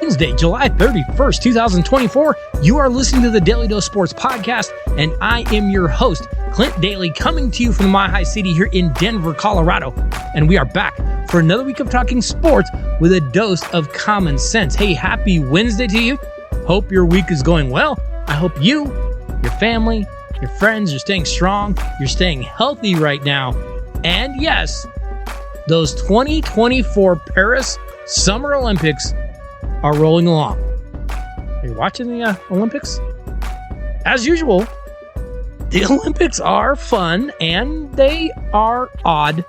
Wednesday, July 31st, 2024. You are listening to the Daly Dose Sports Podcast, and I am your host, Clint Daly, coming to you from the Mile High City here in Denver, Colorado. And we are back for another week of talking sports with a dose of common sense. Hey, happy Wednesday to you. Hope your week is going well. I hope you, your family, your friends, you're staying strong, you're staying healthy right now. And yes, those 2024 Paris Summer Olympics are rolling along. Are you watching the Olympics? As usual, the Olympics are fun and they are odd,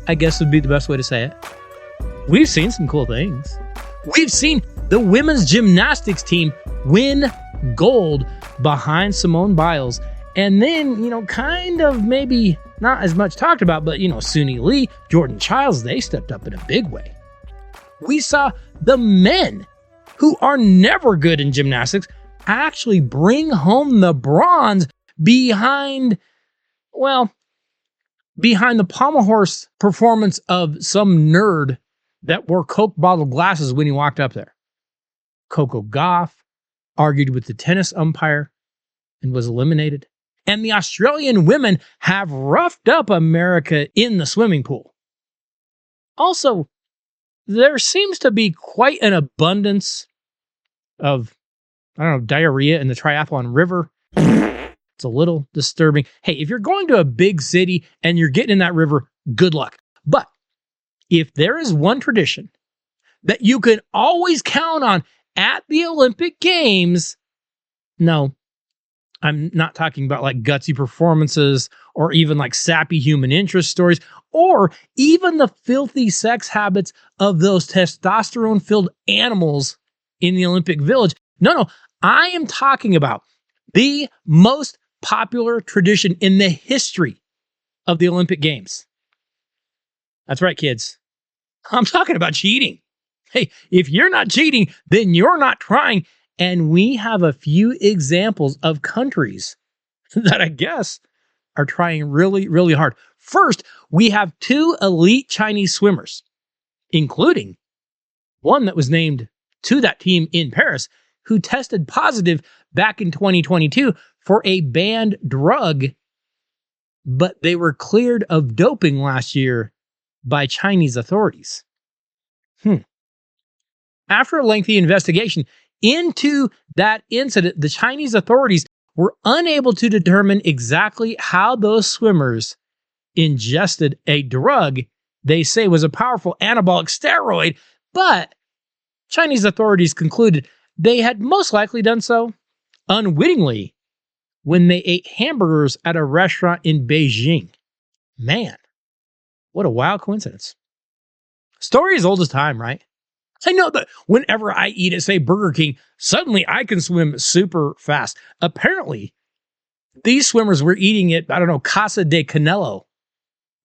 I guess would be the best way to say it. We've seen some cool things. We've seen the women's gymnastics team win gold behind Simone Biles. And then, kind of maybe not as much talked about, but, Suni Lee, Jordan Childs, they stepped up in a big way. We saw the men, who are never good in gymnastics, actually bring home the bronze behind the pommel horse performance of some nerd that wore Coke bottle glasses when he walked up there. Coco Gauff argued with the tennis umpire and was eliminated. And the Australian women have roughed up America in the swimming pool. Also, there seems to be quite an abundance of, diarrhea in the triathlon river. It's a little disturbing. Hey, if you're going to a big city and you're getting in that river, good luck. But if there is one tradition that you can always count on at the Olympic Games, no, I'm not talking about like gutsy performances or even like sappy human interest stories or even the filthy sex habits of those testosterone-filled animals in the Olympic Village. No, I am talking about the most popular tradition in the history of the Olympic Games. That's right, kids. I'm talking about cheating. Hey, if you're not cheating, then you're not trying. And we have a few examples of countries that I guess are trying really, really hard. First, we have two elite Chinese swimmers, including one that was named to that team in Paris, who tested positive back in 2022 for a banned drug, but they were cleared of doping last year by Chinese authorities. After a lengthy investigation into that incident, the Chinese authorities were unable to determine exactly how those swimmers ingested a drug they say was a powerful anabolic steroid, but Chinese authorities concluded they had most likely done so unwittingly when they ate hamburgers at a restaurant in Beijing. Man, what a wild coincidence. Story as old as time, right? I know that whenever I eat at, say, Burger King, suddenly I can swim super fast. Apparently, these swimmers were eating at, Casa de Canelo.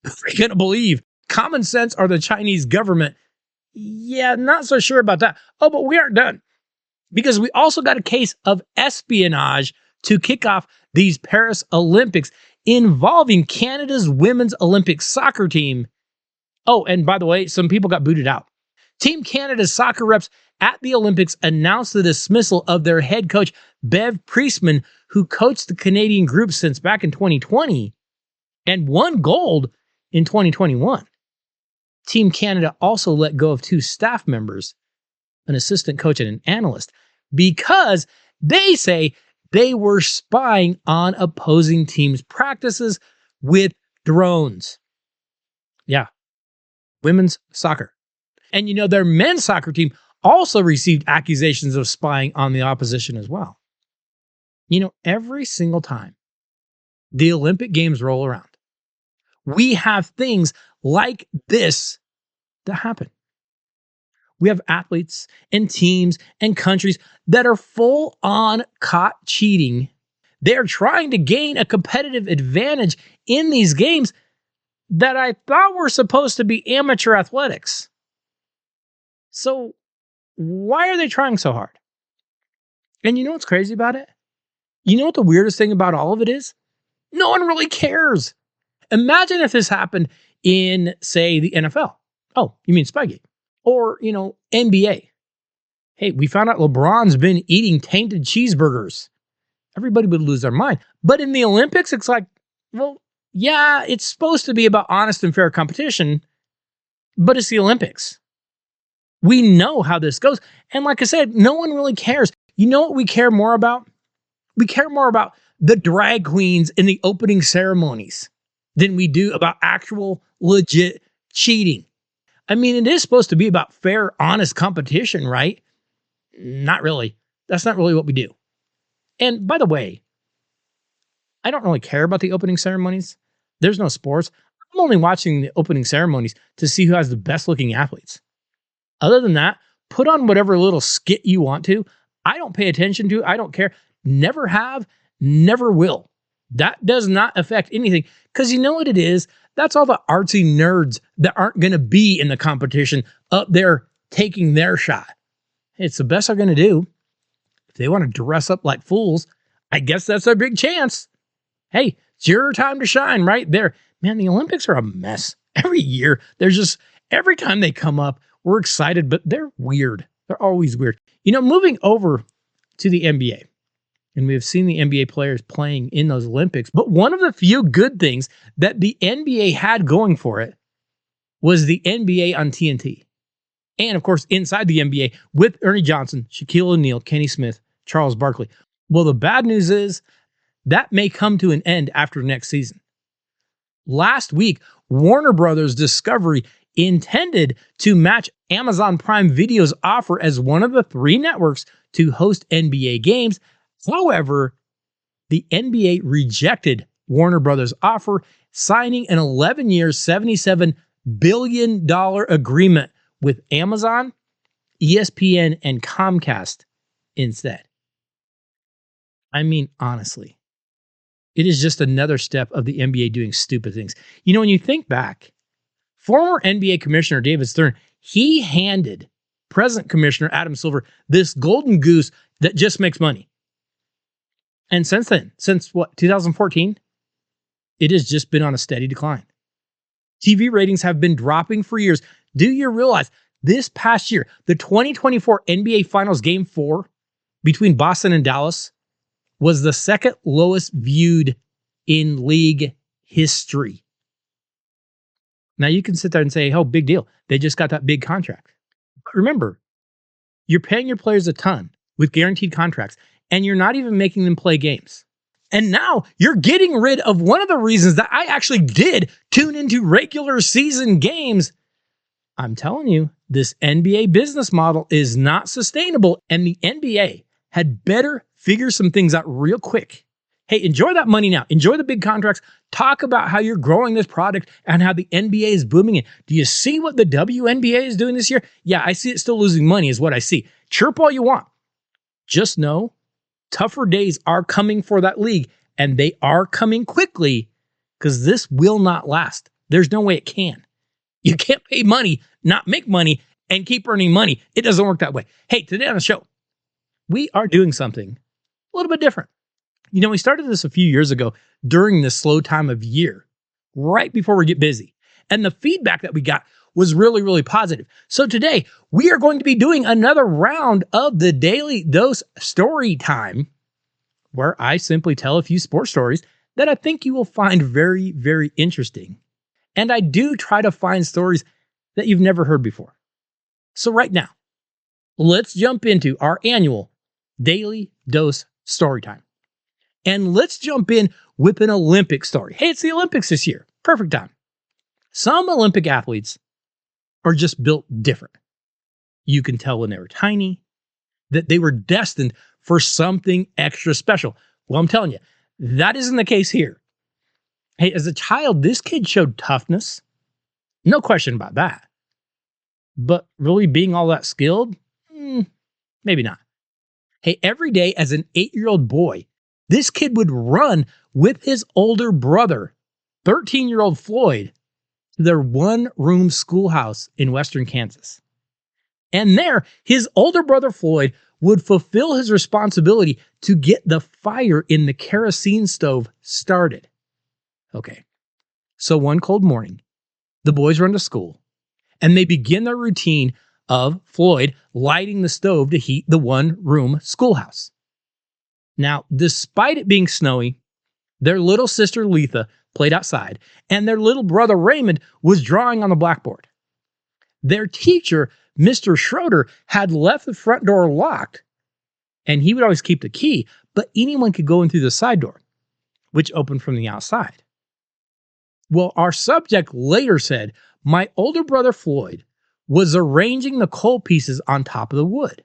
Are you going to believe common sense or the Chinese government? Yeah, not so sure about that. Oh, but we aren't done. Because we also got a case of espionage to kick off these Paris Olympics involving Canada's women's Olympic soccer team. Oh, and by the way, some people got booted out. Team Canada's soccer reps at the Olympics announced the dismissal of their head coach, Bev Priestman, who coached the Canadian group since back in 2020 and won gold in 2021. Team Canada also let go of two staff members, an assistant coach and an analyst, because they say they were spying on opposing teams' practices with drones. Yeah, women's soccer. And their men's soccer team also received accusations of spying on the opposition as well. Every single time the Olympic Games roll around, we have things like this that happen. We have athletes and teams and countries that are full on caught cheating. They're trying to gain a competitive advantage in these games that I thought were supposed to be amateur athletics. So why are they trying so hard? And you know what's crazy about it? You know what the weirdest thing about all of it is? No one really cares. Imagine if this happened in, say, the NFL. Oh, you mean Spygate? Or, NBA. Hey, we found out LeBron's been eating tainted cheeseburgers. Everybody would lose their mind. But in the Olympics, it's like, well, yeah, it's supposed to be about honest and fair competition, but it's the Olympics. We know how this goes. And like I said, no one really cares. You know what we care more about? We care more about the drag queens in the opening ceremonies than we do about actual legit cheating. I mean, it is supposed to be about fair, honest competition, right? Not really. That's not really what we do. And by the way, I don't really care about the opening ceremonies. There's no sports. I'm only watching the opening ceremonies to see who has the best looking athletes. Other than that, put on whatever little skit you want to. I don't pay attention to. I don't care. Never have, never will. That does not affect anything because you know what it is? That's all the artsy nerds that aren't going to be in the competition up there taking their shot. It's the best they're going to do. If they want to dress up like fools, I guess that's their big chance. Hey, it's your time to shine right there. Man, the Olympics are a mess. Every year, every time they come up, we're excited, but they're weird. They're always weird. You know, moving over to the NBA, and we've seen the NBA players playing in those Olympics, but one of the few good things that the NBA had going for it was the NBA on TNT. And of course, inside the NBA with Ernie Johnson, Shaquille O'Neal, Kenny Smith, Charles Barkley. Well, the bad news is that may come to an end after next season. Last week, Warner Brothers Discovery intended to match Amazon Prime Video's offer as one of the 3 networks to host NBA games. However, the NBA rejected Warner Brothers' offer, signing an 11-year, $77 billion agreement with Amazon, ESPN, and Comcast instead. I mean, honestly, it is just another step of the NBA doing stupid things. You know, when you think back, former NBA Commissioner David Stern, he handed present Commissioner Adam Silver this golden goose that just makes money. And since then, since what, 2014, it has just been on a steady decline. TV ratings have been dropping for years. Do you realize this past year, the 2024 NBA Finals Game 4 between Boston and Dallas was the second lowest viewed in league history? Now you can sit there and say, oh, big deal. They just got that big contract. But remember, you're paying your players a ton with guaranteed contracts, and you're not even making them play games. And now you're getting rid of one of the reasons that I actually did tune into regular season games. I'm telling you, this NBA business model is not sustainable, and the NBA had better figure some things out real quick. Hey, enjoy that money now. Enjoy the big contracts. Talk about how you're growing this product and how the NBA is booming it. Do you see what the WNBA is doing this year? Yeah, I see it still losing money is what I see. Chirp all you want. Just know tougher days are coming for that league, and they are coming quickly because this will not last. There's no way it can. You can't pay money, not make money, and keep earning money. It doesn't work that way. Hey, today on the show, we are doing something a little bit different. You know, we started this a few years ago during this slow time of year, right before we get busy. And the feedback that we got was really, really positive. So today, we are going to be doing another round of the Daly Dose story time, where I simply tell a few sports stories that I think you will find very, very interesting. And I do try to find stories that you've never heard before. So right now, let's jump into our annual Daly Dose story time. And let's jump in with an Olympic story. Hey, it's the Olympics this year. Perfect time. Some Olympic athletes are just built different. You can tell when they were tiny that they were destined for something extra special. Well, I'm telling you, that isn't the case here. Hey, as a child, this kid showed toughness. No question about that. But really being all that skilled? Maybe not. Hey, every day as an 8-year-old boy, this kid would run with his older brother, 13-year-old Floyd, to their one-room schoolhouse in western Kansas. And there, his older brother Floyd would fulfill his responsibility to get the fire in the kerosene stove started. Okay, so one cold morning, the boys run to school, and they begin their routine of Floyd lighting the stove to heat the one-room schoolhouse. Now, despite it being snowy, their little sister Letha played outside, and their little brother Raymond was drawing on the blackboard. Their teacher, Mr. Schroeder, had left the front door locked, and he would always keep the key, but anyone could go in through the side door, which opened from the outside. Well, our subject later said, my older brother Floyd was arranging the coal pieces on top of the wood.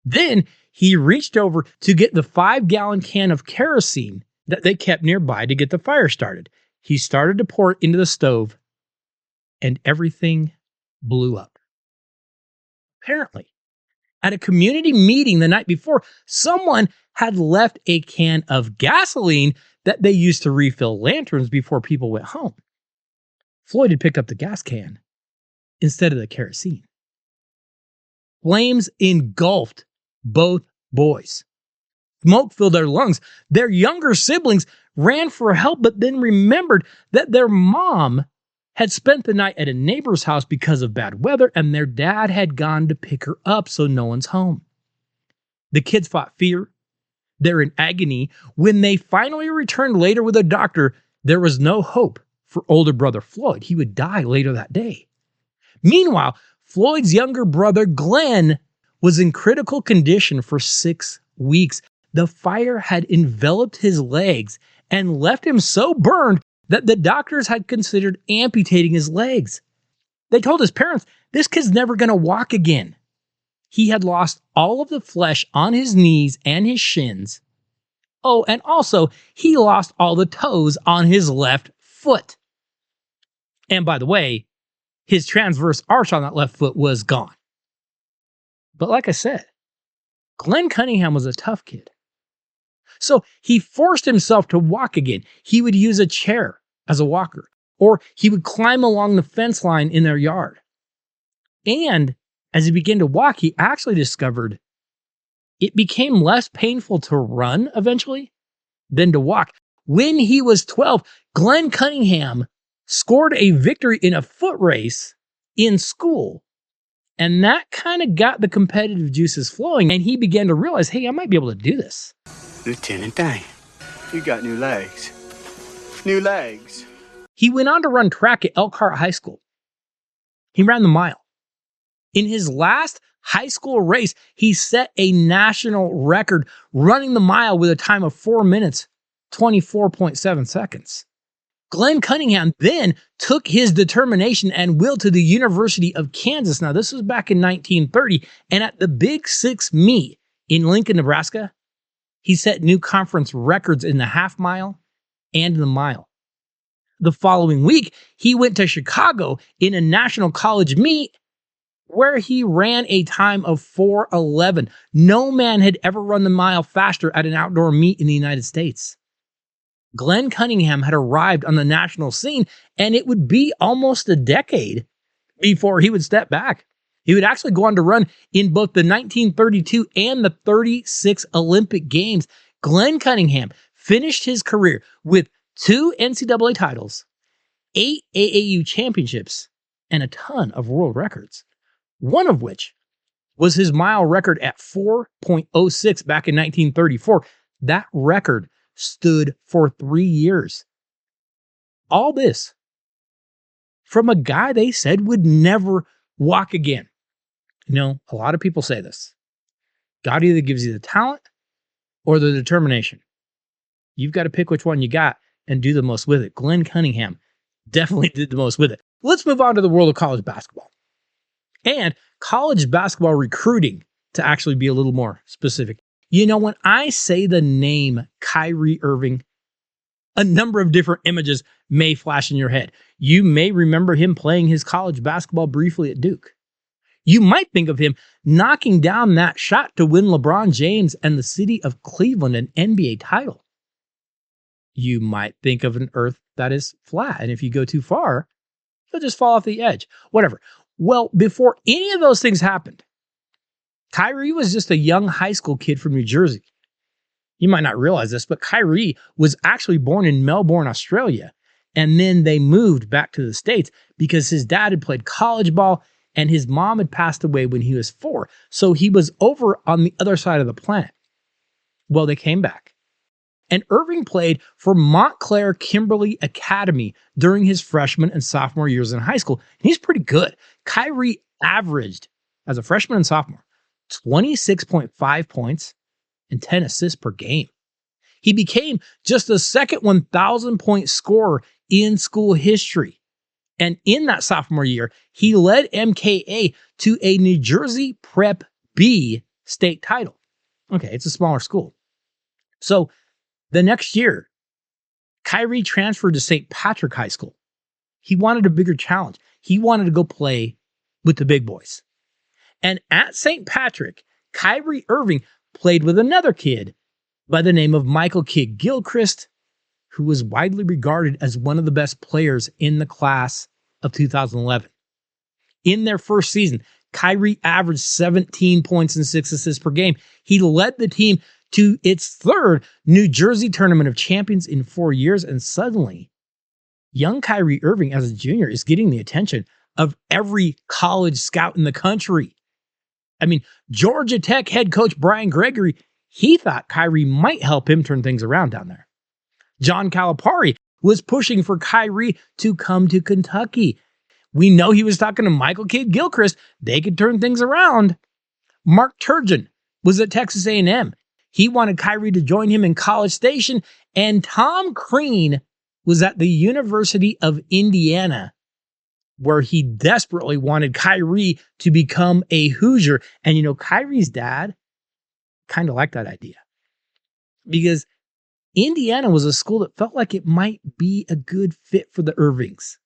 Then he reached over to get the 5-gallon can of kerosene that they kept nearby to get the fire started. He started to pour it into the stove, and everything blew up. Apparently, at a community meeting the night before, someone had left a can of gasoline that they used to refill lanterns before people went home. Floyd had picked up the gas can instead of the kerosene. Flames engulfed both boys. Smoke filled their lungs. Their younger siblings ran for help, but then remembered that their mom had spent the night at a neighbor's house because of bad weather, and their dad had gone to pick her up, so no one's home. The kids fought fear. They're in agony. When they finally returned later with a doctor, there was no hope for older brother Floyd. He would die later that day. Meanwhile, Floyd's younger brother Glenn was in critical condition for 6 weeks. The fire had enveloped his legs and left him so burned that the doctors had considered amputating his legs. They told his parents, this kid's never going to walk again. He had lost all of the flesh on his knees and his shins. Oh, and also, he lost all the toes on his left foot. And by the way, his transverse arch on that left foot was gone. But like I said, Glenn Cunningham was a tough kid. So he forced himself to walk again. He would use a chair as a walker, or he would climb along the fence line in their yard. And as he began to walk, he actually discovered it became less painful to run eventually than to walk. When he was 12, Glenn Cunningham scored a victory in a foot race in school. And that kind of got the competitive juices flowing, and he began to realize, hey, I might be able to do this. Lieutenant Dan, you got new legs. New legs. He went on to run track at Elkhart High School. He ran the mile. In his last high school race, he set a national record running the mile with a time of 4 minutes, 24.7 seconds. Glenn Cunningham then took his determination and will to the University of Kansas. Now, this was back in 1930, and at the Big Six meet in Lincoln, Nebraska, he set new conference records in the half mile and the mile. The following week, he went to Chicago in a national college meet where he ran a time of 4:11. No man had ever run the mile faster at an outdoor meet in the United States. Glenn Cunningham had arrived on the national scene, and it would be almost a decade before he would step back. He would actually go on to run in both the 1932 and the 36 Olympic Games. Glenn Cunningham finished his career with 2 NCAA titles, 8 AAU championships, and a ton of world records. One of which was his mile record at 4.06 back in 1934. That record stood for 3 years. All this from a guy they said would never walk again. You know, a lot of people say this. God either gives you the talent or the determination. You've got to pick which one you got and do the most with it. Glenn Cunningham definitely did the most with it. Let's move on to the world of college basketball. And college basketball recruiting, to actually be a little more specific. You know, when I say the name Kyrie Irving, a number of different images may flash in your head. You may remember him playing his college basketball briefly at Duke. You might think of him knocking down that shot to win LeBron James and the city of Cleveland an NBA title. You might think of an earth that is flat, and if you go too far, you'll just fall off the edge. Whatever. Well, before any of those things happened, Kyrie was just a young high school kid from New Jersey. You might not realize this, but Kyrie was actually born in Melbourne, Australia, and then they moved back to the States because his dad had played college ball and his mom had passed away when he was 4. So he was over on the other side of the planet. Well, they came back. And Irving played for Montclair Kimberly Academy during his freshman and sophomore years in high school. And he's pretty good. Kyrie averaged, as a freshman and sophomore, 26.5 points and 10 assists per game. He became just the second 1,000-point scorer in school history. And in that sophomore year, he led MKA to a New Jersey Prep B state title. Okay, it's a smaller school. So the next year, Kyrie transferred to St. Patrick High School. He wanted a bigger challenge. He wanted to go play with the big boys. And at St. Patrick, Kyrie Irving played with another kid by the name of Michael Kidd Gilchrist, who was widely regarded as one of the best players in the class of 2011. In their first season, Kyrie averaged 17 points and 6 assists per game. He led the team to its third New Jersey Tournament of Champions in 4 years, and suddenly, young Kyrie Irving as a junior is getting the attention of every college scout in the country. I mean, Georgia Tech head coach Brian Gregory, he thought Kyrie might help him turn things around down there. John Calipari was pushing for Kyrie to come to Kentucky. We know he was talking to Michael Kidd Gilchrist. They could turn things around. Mark Turgeon was at Texas A&M. He wanted Kyrie to join him in College Station. And Tom Crean was at the University of Indiana, where he desperately wanted Kyrie to become a Hoosier. And, you know, Kyrie's dad kind of liked that idea because Indiana was a school that felt like it might be a good fit for the Irvings.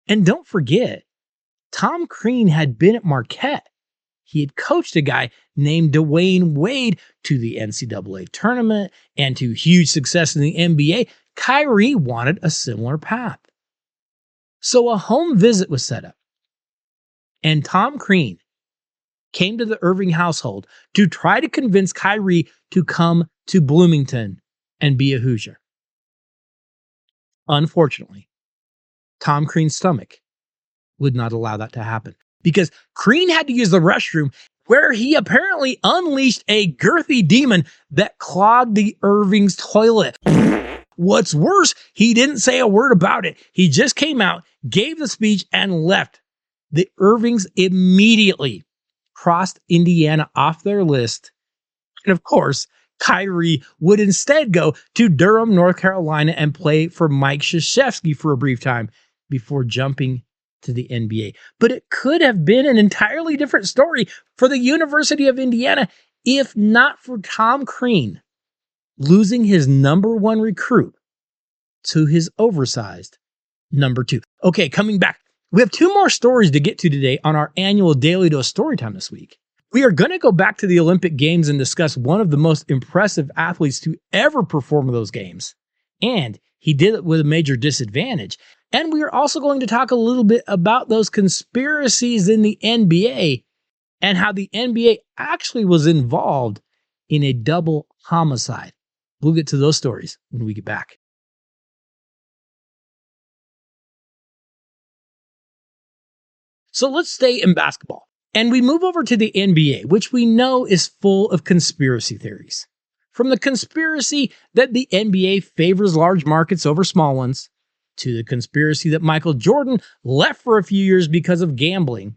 And don't forget, Tom Crean had been at Marquette. He had coached a guy named Dwayne Wade to the NCAA tournament and to huge success in the NBA. Kyrie wanted a similar path. So a home visit was set up. And Tom Crean came to the Irving household to try to convince Kyrie to come to Bloomington and be a Hoosier. Unfortunately, Tom Crean's stomach would not allow that to happen because Crean had to use the restroom where he apparently unleashed a girthy demon that clogged the Irving's toilet. What's worse, he didn't say a word about it. He just came out, gave the speech, and left. The Irvings immediately crossed Indiana off their list. And of course, Kyrie would instead go to Durham, North Carolina and play for Mike Krzyzewski for a brief time before jumping to the NBA. But it could have been an entirely different story for the University of Indiana if not for Tom Crean losing his number 1 recruit to his oversized number 2. Okay, coming back. We have 2 more stories to get to today on our annual Daly Dose Storytime this week. We are going to go back to the Olympic Games and discuss one of the most impressive athletes to ever perform those games. And he did it with a major disadvantage. And we are also going to talk a little bit about those conspiracies in the NBA and how the NBA actually was involved in a double homicide. We'll get to those stories when we get back. So let's stay in basketball. And we move over to the NBA, which we know is full of conspiracy theories. From the conspiracy that the NBA favors large markets over small ones, to the conspiracy that Michael Jordan left for a few years because of gambling,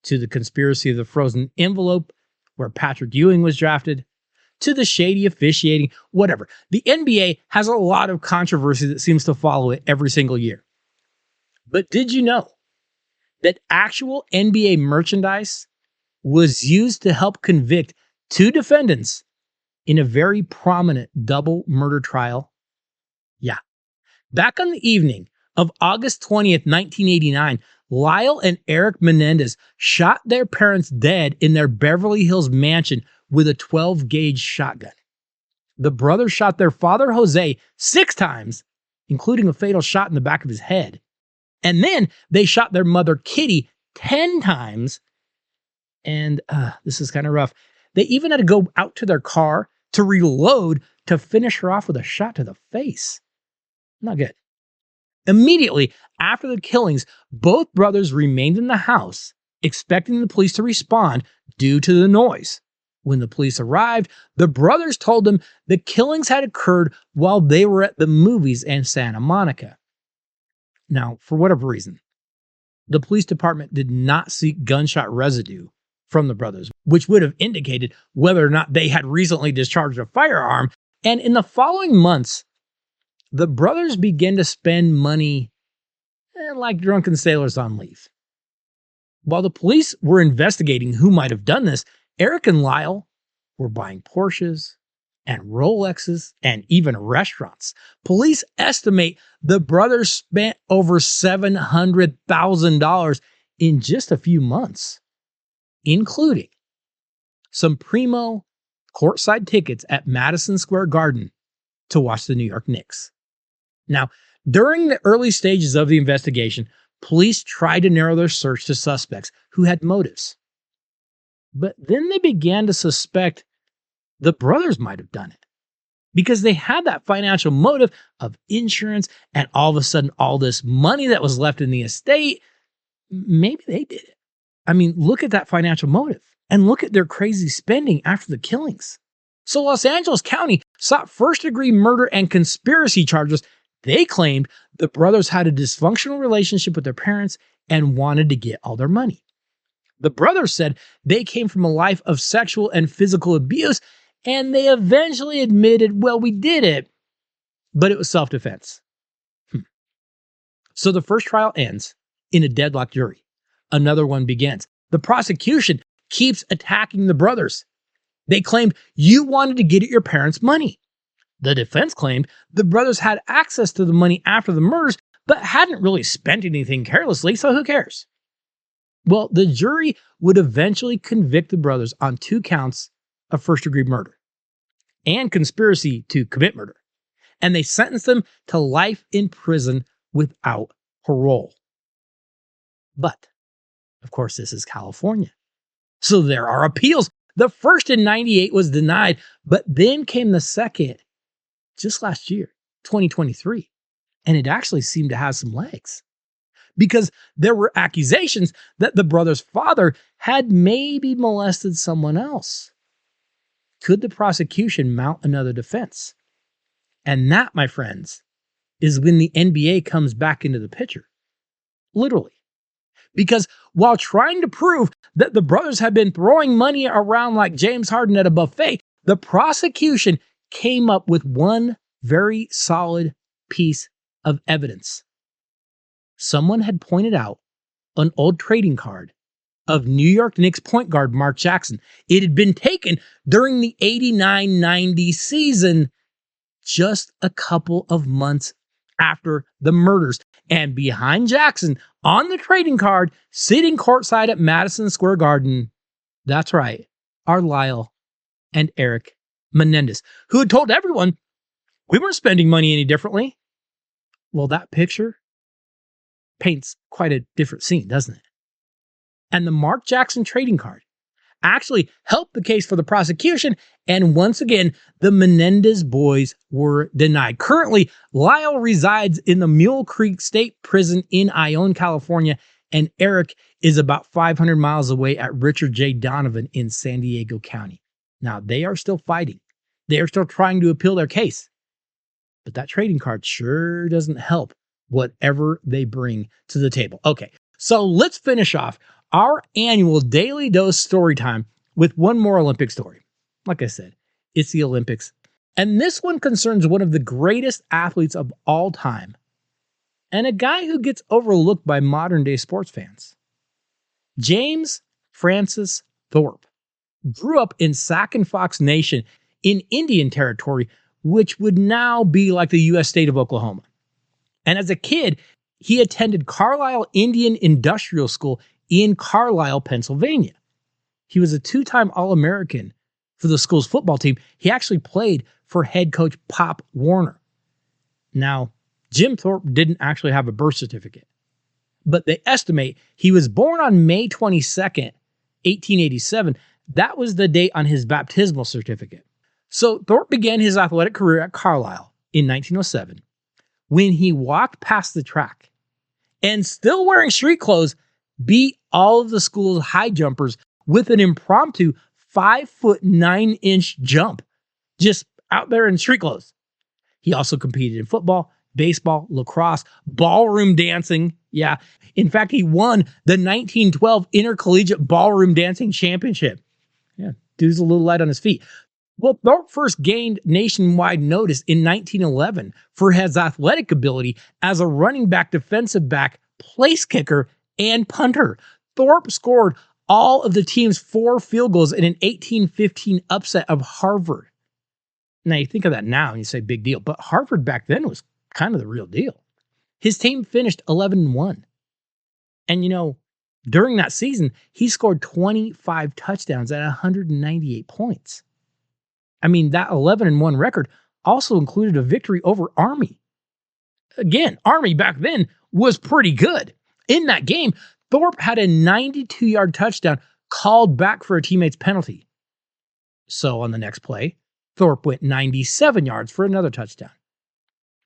to the conspiracy of the frozen envelope where Patrick Ewing was drafted, to the shady officiating, whatever. The NBA has a lot of controversy that seems to follow it every single year. But did you know that actual NBA merchandise was used to help convict 2 defendants in a very prominent double murder trial? Yeah. Back on the evening of August 20th, 1989, Lyle and Eric Menendez shot their parents dead in their Beverly Hills mansion with a 12-gauge shotgun. The brothers shot their father, Jose, 6 times, including a fatal shot in the back of his head. And then they shot their mother, Kitty, 10 times. And this is kind of rough. They even had to go out to their car to reload to finish her off with a shot to the face. Not good. Immediately after the killings, both brothers remained in the house, expecting the police to respond due to the noise. When the police arrived, the brothers told them the killings had occurred while they were at the movies in Santa Monica. Now, for whatever reason, the police department did not seek gunshot residue from the brothers, which would have indicated whether or not they had recently discharged a firearm. And in the following months, the brothers began to spend money like drunken sailors on leave. While the police were investigating who might have done this, Eric and Lyle were buying Porsches and Rolexes and even restaurants. Police estimate the brothers spent over $700,000 in just a few months, including some primo courtside tickets at Madison Square Garden to watch the New York Knicks. Now, during the early stages of the investigation, police tried to narrow their search to suspects who had motives. But then they began to suspect the brothers might have done it because they had that financial motive of insurance, and all of a sudden, all this money that was left in the estate, maybe they did it. I mean, look at that financial motive and look at their crazy spending after the killings. So Los Angeles County sought first-degree murder and conspiracy charges. They claimed the brothers had a dysfunctional relationship with their parents and wanted to get all their money. The brothers said they came from a life of sexual and physical abuse, and they eventually admitted, well, we did it, but it was self-defense. So the first trial ends in a deadlocked jury. Another one begins. The prosecution keeps attacking the brothers. They claimed you wanted to get at your parents' money. The defense claimed the brothers had access to the money after the murders, but hadn't really spent anything carelessly, so who cares? Well, the jury would eventually convict the brothers on 2 counts of first-degree murder and conspiracy to commit murder, and they sentenced them to life in prison without parole. But, of course, this is California, so there are appeals. The first in 98 was denied, but then came the second just last year, 2023, and it actually seemed to have some legs, because there were accusations that the brother's father had maybe molested someone else. Could the prosecution mount another defense? And that, my friends, is when the NBA comes back into the picture. Literally. Because while trying to prove that the brothers had been throwing money around like James Harden at a buffet, the prosecution came up with one very solid piece of evidence. Someone had pointed out an old trading card of New York Knicks point guard Mark Jackson. It had been taken during the 89-90 season, just a couple of months after the murders. And behind Jackson, on the trading card, sitting courtside at Madison Square Garden, that's right, are Lyle and Eric Menendez, who had told everyone, we weren't spending money any differently. Well, that picture paints quite a different scene, doesn't it? And the Mark Jackson trading card actually helped the case for the prosecution, and once again, the Menendez boys were denied. Currently, Lyle resides in the Mule Creek State Prison in Ione, California, and Eric is about 500 miles away at Richard J. Donovan in San Diego County. Now, they are still fighting. They are still trying to appeal their case. But that trading card sure doesn't help whatever they bring to the table. Okay, so let's finish off our annual Daily Dose story time with one more Olympic story. Like I said, it's the Olympics. And this one concerns one of the greatest athletes of all time, and a guy who gets overlooked by modern day sports fans. James Francis Thorpe grew up in Sac and Fox Nation in Indian Territory, which would now be like the U.S. state of Oklahoma. And as a kid, he attended Carlisle Indian Industrial School in Carlisle, Pennsylvania. He was a 2-time All-American for the school's football team. He actually played for head coach Pop Warner. Now, Jim Thorpe didn't actually have a birth certificate, but they estimate he was born on May 22nd, 1887. That was the date on his baptismal certificate. So Thorpe began his athletic career at Carlisle in 1907, when he walked past the track and still wearing street clothes, beat all of the school's high jumpers with an impromptu 5'9" jump, just out there in street clothes. He also competed in football, baseball, lacrosse, ballroom dancing. Yeah. In fact, he won the 1912 Intercollegiate Ballroom Dancing Championship. Yeah. Dude's a little light on his feet. Well, Thorpe first gained nationwide notice in 1911 for his athletic ability as a running back, defensive back, place kicker, and punter. Thorpe scored all of the team's 4 field goals in an 18-15 upset of Harvard. Now, you think of that now and you say big deal, but Harvard back then was kind of the real deal. His team finished 11-1. And, during that season, he scored 25 touchdowns at 198 points. I mean, that 11-1 record also included a victory over Army. Again, Army back then was pretty good. In that game, Thorpe had a 92-yard touchdown called back for a teammate's penalty. So on the next play, Thorpe went 97 yards for another touchdown.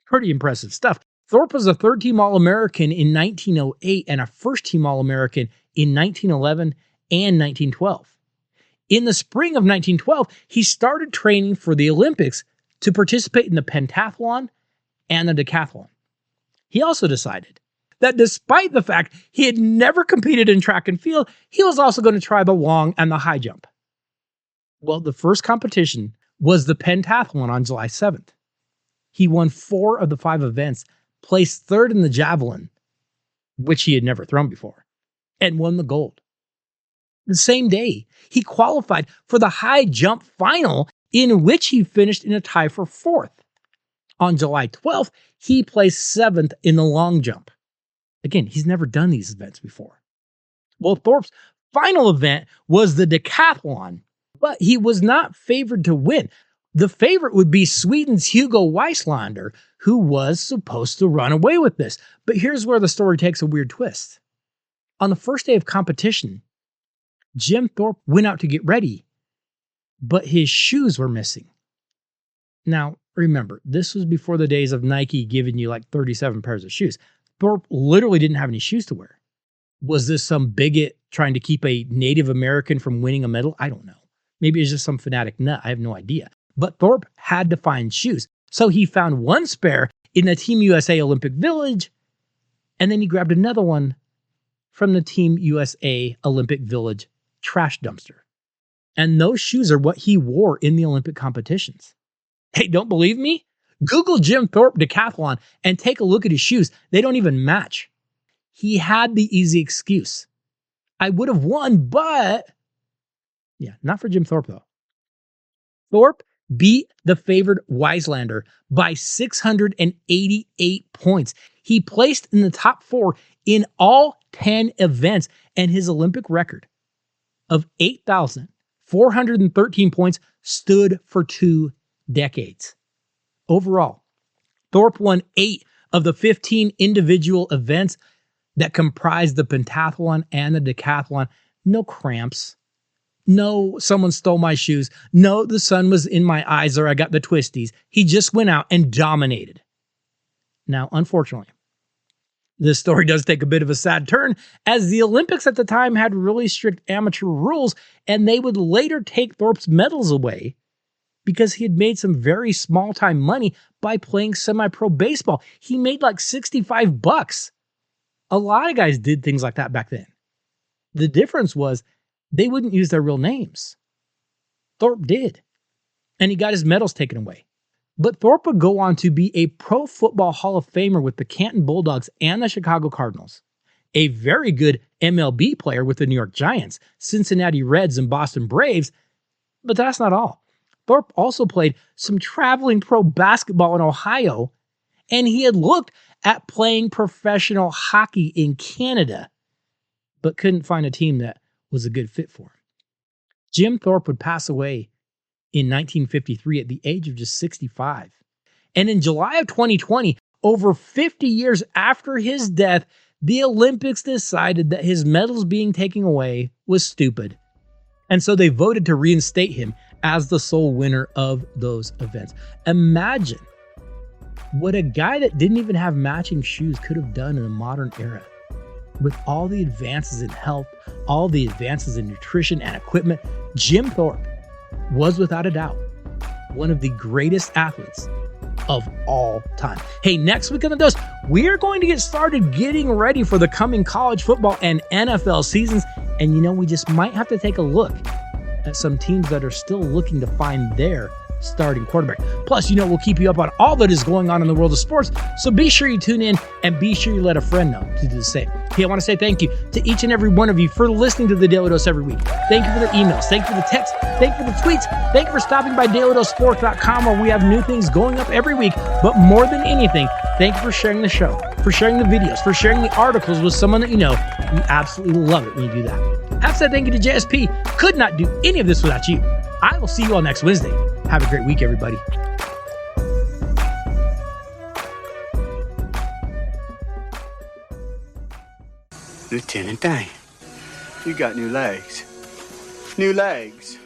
Pretty impressive stuff. Thorpe was a third-team All-American in 1908 and a first-team All-American in 1911 and 1912. In the spring of 1912, he started training for the Olympics to participate in the pentathlon and the decathlon. He also decided that despite the fact he had never competed in track and field, he was also going to try the long and the high jump. Well, the first competition was the pentathlon on July 7th. He won 4 of the 5 events, placed third in the javelin, which he had never thrown before, and won the gold. The same day, he qualified for the high jump final, in which he finished in a tie for 4th. On July 12th, he placed 7th in the long jump. Again, he's never done these events before. Well, Thorpe's final event was the decathlon, but he was not favored to win. The favorite would be Sweden's Hugo Weislander, who was supposed to run away with this. But here's where the story takes a weird twist. On the first day of competition, Jim Thorpe went out to get ready, but his shoes were missing. Now, remember, this was before the days of Nike giving you like 37 pairs of shoes. Thorpe literally didn't have any shoes to wear. Was this some bigot trying to keep a Native American from winning a medal? I don't know. Maybe it's just some fanatic nut. I have no idea. But Thorpe had to find shoes. So he found one spare in the Team USA Olympic Village, and then he grabbed another one from the Team USA Olympic Village trash dumpster. And those shoes are what he wore in the Olympic competitions. Hey, don't believe me? Google Jim Thorpe decathlon and take a look at his shoes. They don't even match. He had the easy excuse. I would have won, but... yeah, not for Jim Thorpe, though. Thorpe beat the favored Weislander by 688 points. He placed in the top 4 in all 10 events, and his Olympic record of 8,413 points stood for 2 decades. Overall, Thorpe won 8 of the 15 individual events that comprised the pentathlon and the decathlon. No cramps. No, someone stole my shoes. No, the sun was in my eyes or I got the twisties. He just went out and dominated. Now, unfortunately, this story does take a bit of a sad turn, as the Olympics at the time had really strict amateur rules, and they would later take Thorpe's medals away because he had made some very small-time money by playing semi-pro baseball. He made like $65. A lot of guys did things like that back then. The difference was they wouldn't use their real names. Thorpe did. And he got his medals taken away. But Thorpe would go on to be a Pro Football Hall of Famer with the Canton Bulldogs and the Chicago Cardinals. A very good MLB player with the New York Giants, Cincinnati Reds, and Boston Braves. But that's not all. Thorpe also played some traveling pro basketball in Ohio, and he had looked at playing professional hockey in Canada, but couldn't find a team that was a good fit for him. Jim Thorpe would pass away in 1953 at the age of just 65. And in July of 2020, over 50 years after his death, the Olympics decided that his medals being taken away was stupid. And so they voted to reinstate him as the sole winner of those events. Imagine what a guy that didn't even have matching shoes could have done in the modern era. With all the advances in health, all the advances in nutrition and equipment, Jim Thorpe was without a doubt one of the greatest athletes of all time. Hey, next week on The Dose, we're going to get started getting ready for the coming college football and NFL seasons. And we just might have to take a look at some teams that are still looking to find their starting quarterback. Plus, we'll keep you up on all that is going on in the world of sports. So be sure you tune in and be sure you let a friend know to do the same. Hey, I want to say thank you to each and every one of you for listening to the Daly Dose every week. Thank you for the emails. Thank you for the texts. Thank you for the tweets. Thank you for stopping by DailyDoseSports.com, where we have new things going up every week. But more than anything, thank you for sharing the show, for sharing the videos, for sharing the articles with someone that you know. We absolutely love it when you do that. I've said thank you to JSP. Could not do any of this without you. I will see you all next Wednesday. Have a great week, everybody. Lieutenant Dan, you got new legs. New legs.